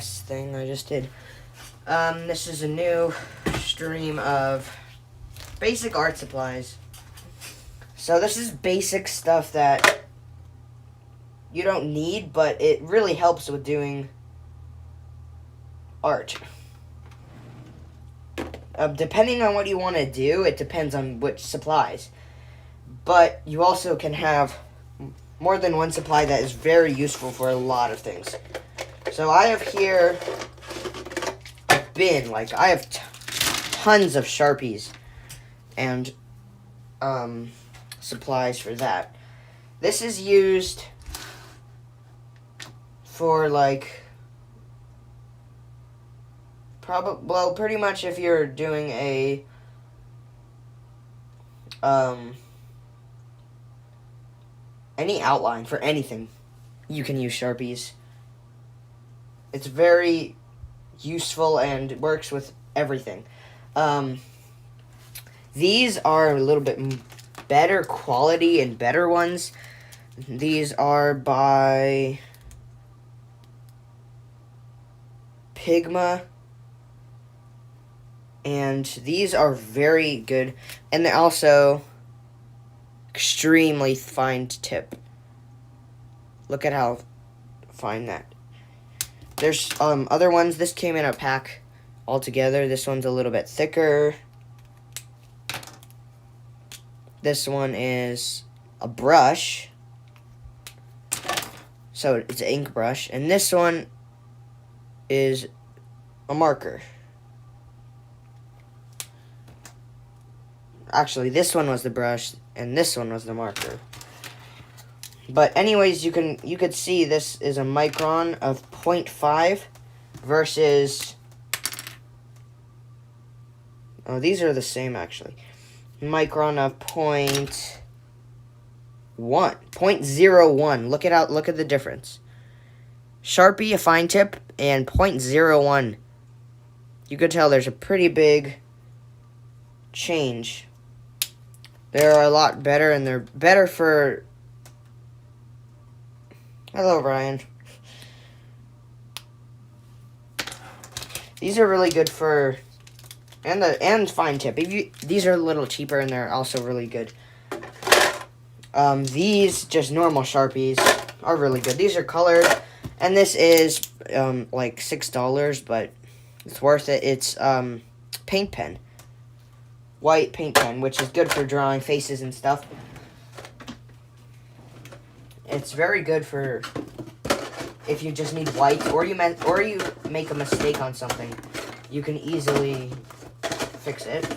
thing I just did. This is a new stream of basic art supplies. So this is basic stuff that you don't need, but it really helps with doing art. Depending on what you want to do, it depends on which supplies. But you also can have more than one supply that is very useful for a lot of things. So I have here a bin. Like, I have tons of Sharpies and supplies for that. This is used for, like, pretty much if you're doing a any outline for anything, you can use Sharpies. It's very useful and works with everything. These are a little bit better quality and better ones. These are by Pigma. And these are very good. And they're also extremely fine tip. Look at how fine that. There's other ones. This came in a pack altogether. This one's a little bit thicker. This one is a brush. So it's an ink brush. And this one is a marker. Actually, this one was the brush, and this one was the marker. But anyways, you could see this is a micron of 0.5 versus... Oh, these are the same, actually. Micron of 0.1. 0.01. Look at the difference. Sharpie, a fine tip, and 0.01. You could tell there's a pretty big change. They're a lot better, and they're better for... Hello, Ryan. These are really good for... And fine tip. These are a little cheaper, and they're also really good. These, just normal Sharpies, are really good. These are colored, and this is, like $6, but it's worth it. It's, paint pen. White paint pen, which is good for drawing faces and stuff. It's very good for if you just need white, or you make a mistake on something. You can easily fix it.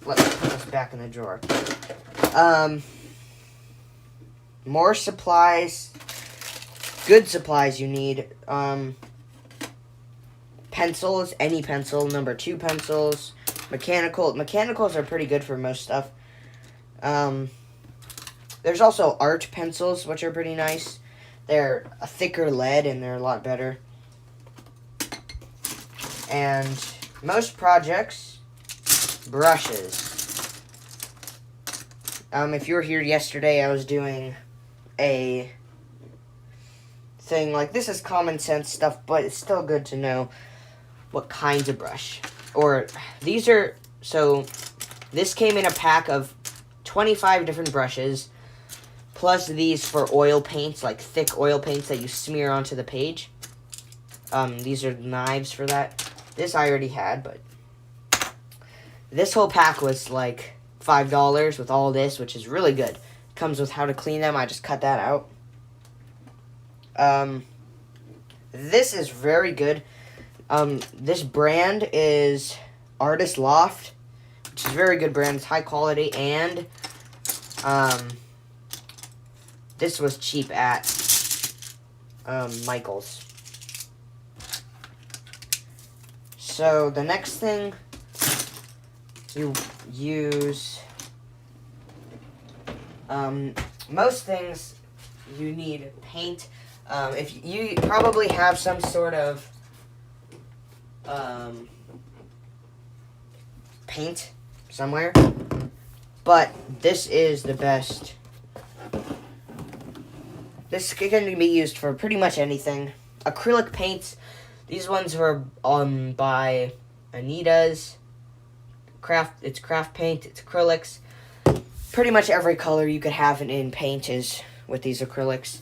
Let's put this back in the drawer. More supplies. Good supplies you need. Pencils, any pencil, number 2 pencils. Mechanicals are pretty good for most stuff. There's also art pencils, which are pretty nice. They're a thicker lead, and they're a lot better. And most projects, brushes. If you were here yesterday, I was doing a thing like, this is common sense stuff, but it's still good to know what kinds of brush. Or these are, so this came in a pack of 25 different brushes, plus these for oil paints, like thick oil paints that you smear onto the page. These are knives for that. This I already had, but this whole pack was like $5 with all this, which is really good. Comes with how to clean them. I just cut that out. This is very good. This brand is Artist Loft, which is a very good brand. It's high quality, and this was cheap at Michael's. So the next thing you use, most things you need paint. If you probably have some sort of paint somewhere, but this is the best. This can be used for pretty much anything. acrylic paints. These ones were by Anita's it's craft paint, it's acrylics. Pretty much every color you could have in paint is with these acrylics.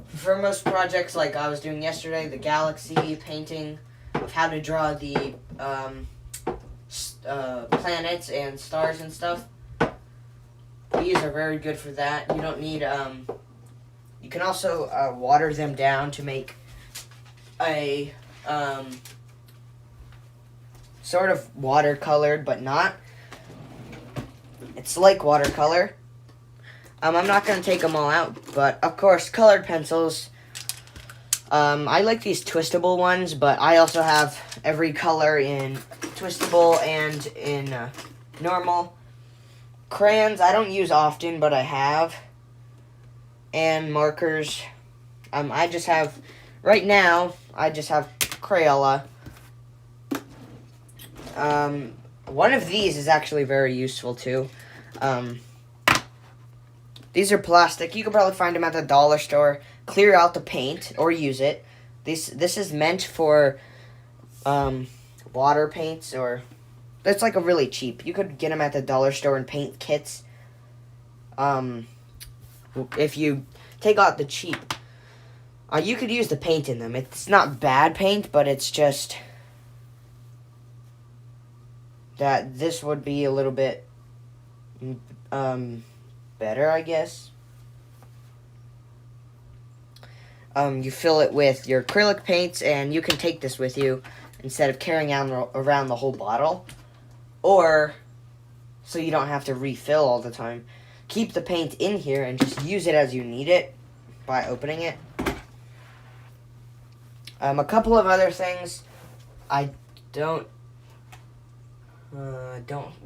For most projects like I was doing yesterday, the galaxy painting of how to draw the planets and stars and stuff, these are very good for that. You don't need, you can also water them down to make a sort of watercolored, but not. It's like watercolor. I'm not going to take them all out, but of course, colored pencils. I like these twistable ones, but I also have every color in twistable and in normal. Crayons, I don't use often, but I have. And markers. I just have, right now, I just have Crayola. One of these is actually very useful, too. These are plastic. You can probably find them at the dollar store. Clear out the paint or use it. This is meant for water paints, or it's like a really cheap. You could get them at the dollar store in paint kits. If you take out the cheap, you could use the paint in them. It's not bad paint, but it's just that this would be a little bit better, I guess. You fill it with your acrylic paints, and you can take this with you instead of carrying around the whole bottle, or so you don't have to refill all the time. Keep the paint in here and just use it as you need it by opening it. A couple of other things. I don't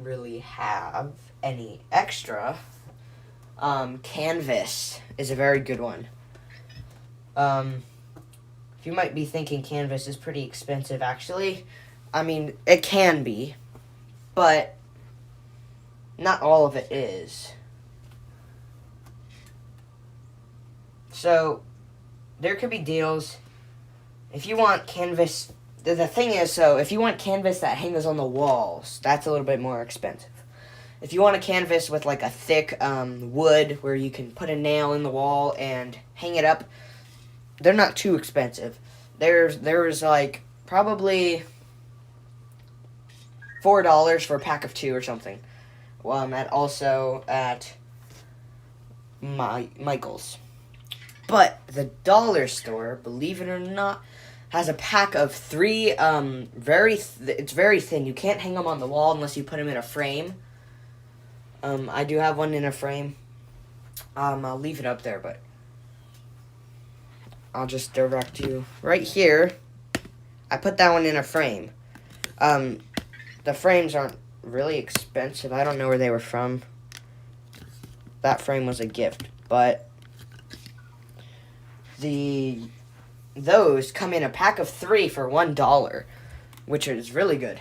really have any extra. Canvas is a very good one. You might be thinking canvas is pretty expensive, actually. I mean, it can be, but not all of it is. So, there could be deals. If you want canvas, the thing is, so if you want canvas that hangs on the walls, that's a little bit more expensive. If you want a canvas with like a thick wood where you can put a nail in the wall and hang it up, they're not too expensive. There's like probably $4 for a pack of 2 or something. At Michael's. But the dollar store, believe it or not, has a pack of 3. It's very thin. You can't hang them on the wall unless you put them in a frame. I do have one in a frame. I'll leave it up there, but I'll just direct you right here. I put that one in a frame. The frames aren't really expensive. I don't know where they were from. That frame was a gift, but those come in a pack of 3 for $1, which is really good.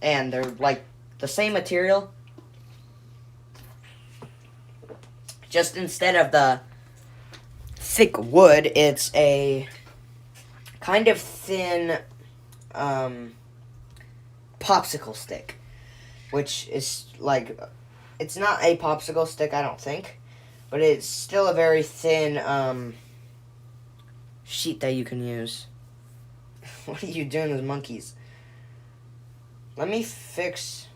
And they're like the same material. Just instead of the thick wood, it's a kind of thin popsicle stick, which is like, it's not a popsicle stick, I don't think, but it's still a very thin sheet that you can use. What are you doing with monkeys? Let me fix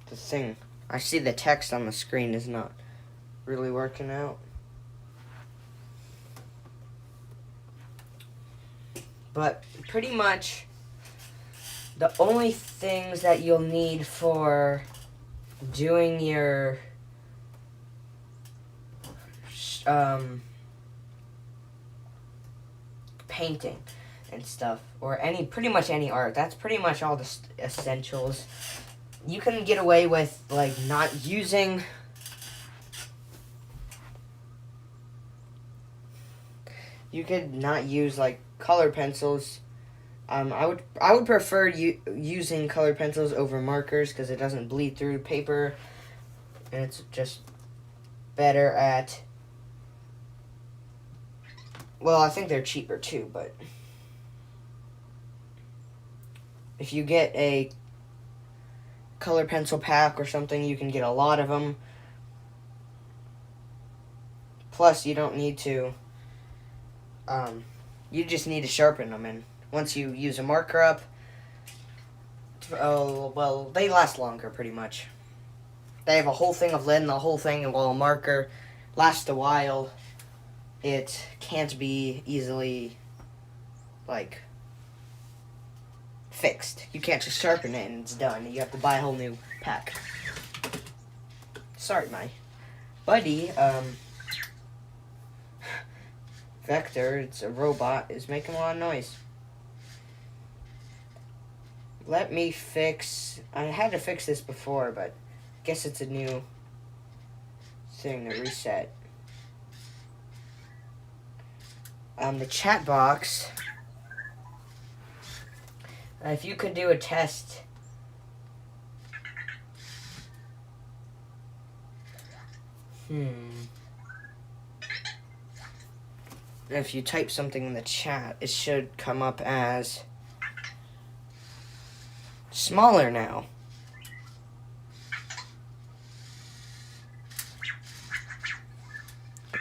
the thing. I see the text on the screen is not really working out. But pretty much the only things that you'll need for doing your painting and stuff, or pretty much any art, that's pretty much all the essentials. You can get away with like not using you could not use like color pencils. I would prefer using color pencils over markers because it doesn't bleed through paper. and it's just better at, well, I think they're cheaper too, but if you get a color pencil pack or something, you can get a lot of them. Plus, you don't need to, you just need to sharpen them, and once you use a marker up, oh, well, they last longer, pretty much. They have a whole thing of lead in the whole thing, and while a marker lasts a while, it can't be easily, like, fixed. You can't just sharpen it and it's done. You have to buy a whole new pack. Sorry, my buddy, Vector, it's a robot, is making a lot of noise. Let me fix, I had to fix this before, but I guess it's a new thing to reset. The chat box, if you could do a test, if you type something in the chat, it should come up as smaller now.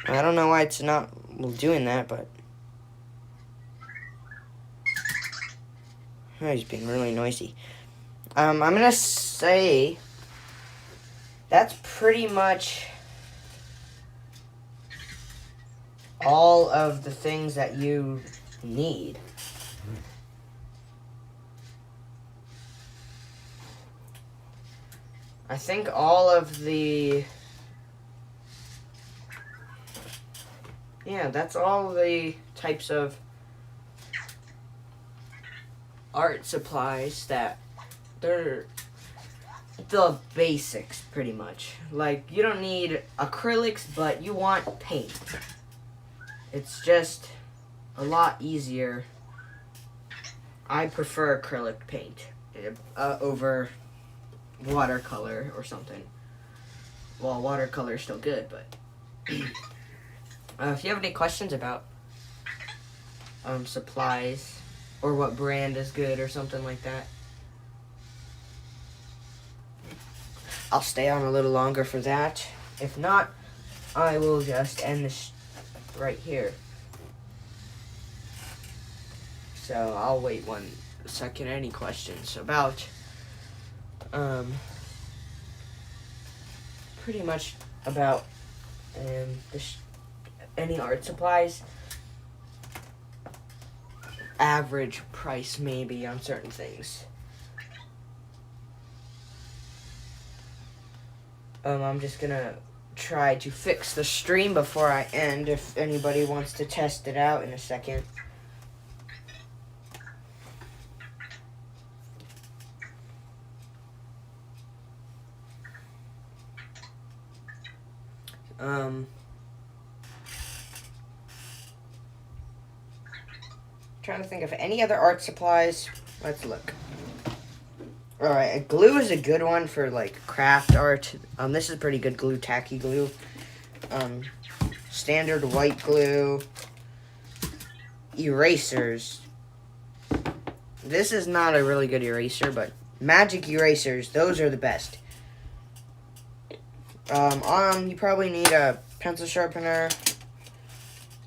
I don't know why it's not doing that, but oh, he's being really noisy. I'm gonna say that's pretty much all of the things that you need. I think all of the, yeah, that's all the types of art supplies that they're the basics, pretty much. Like, you don't need acrylics, but you want paint. It's just a lot easier. I prefer acrylic paint over watercolor or something. Well, watercolor is still good, but if you have any questions about supplies or what brand is good or something like that, I'll stay on a little longer for that. If not, I will just end this right here. So I'll wait 1 second. Any questions about pretty much about any art supplies? Average price maybe on certain things. I'm just gonna try to fix the stream before I end if anybody wants to test it out in a second. Trying to think of any other art supplies. Let's look. Alright, glue is a good one for, like, craft art. This is pretty good glue, tacky glue. Standard white glue. Erasers. This is not a really good eraser, but magic erasers, those are the best. You probably need a pencil sharpener.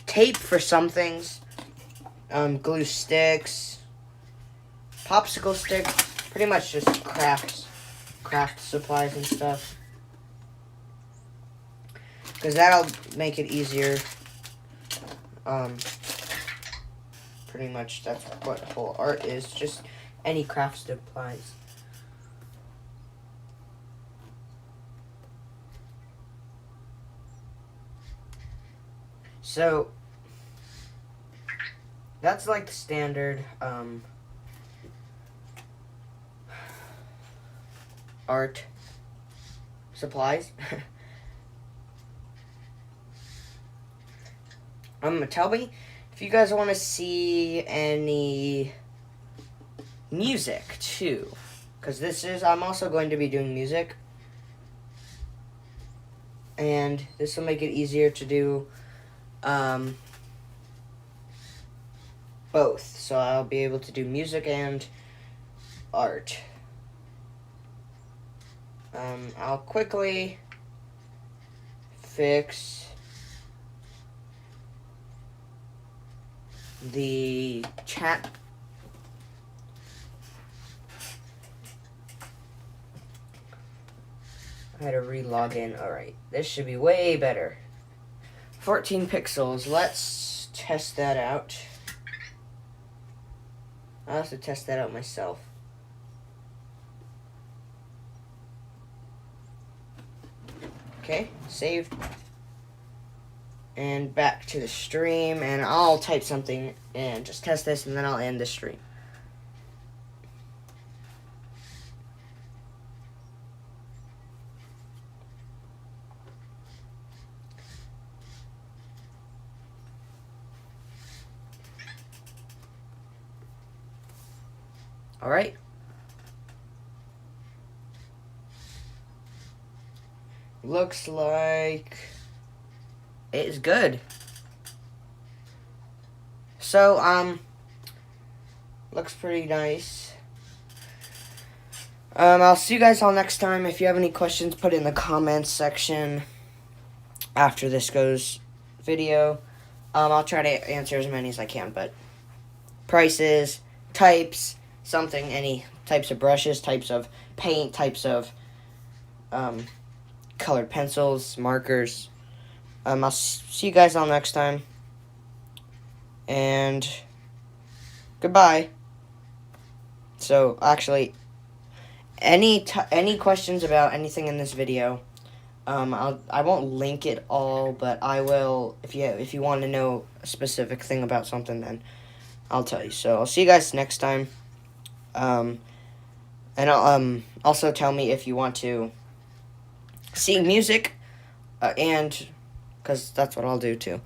Tape for some things. Glue sticks. Popsicle sticks. Pretty much just craft supplies and stuff. Because that'll make it easier. Pretty much that's what whole art is. Just any craft supplies. So that's like the standard art supplies. Tell me if you guys want to see any music too, because I'm also going to be doing music. and this will make it easier to do both. So I'll be able to do music and art. I'll quickly fix the chat. I had to re-log in. Alright, this should be way better. 14 pixels. Let's test that out. I'll have to test that out myself. Okay, saved. And back to the stream, and I'll type something and just test this, and then I'll end the stream. Alright. Looks like it is good. So, looks pretty nice. I'll see you guys all next time. If you have any questions, put it in the comments section after this goes video. I'll try to answer as many as I can, but prices, types, something, any types of brushes, types of paint, types of colored pencils, markers. I'll see you guys all next time. And goodbye. So, actually, any questions about anything in this video, I won't link it all, but I will. If you want to know a specific thing about something, then I'll tell you. So I'll see you guys next time. And I'll also tell me if you want to see music, and because that's what I'll do too.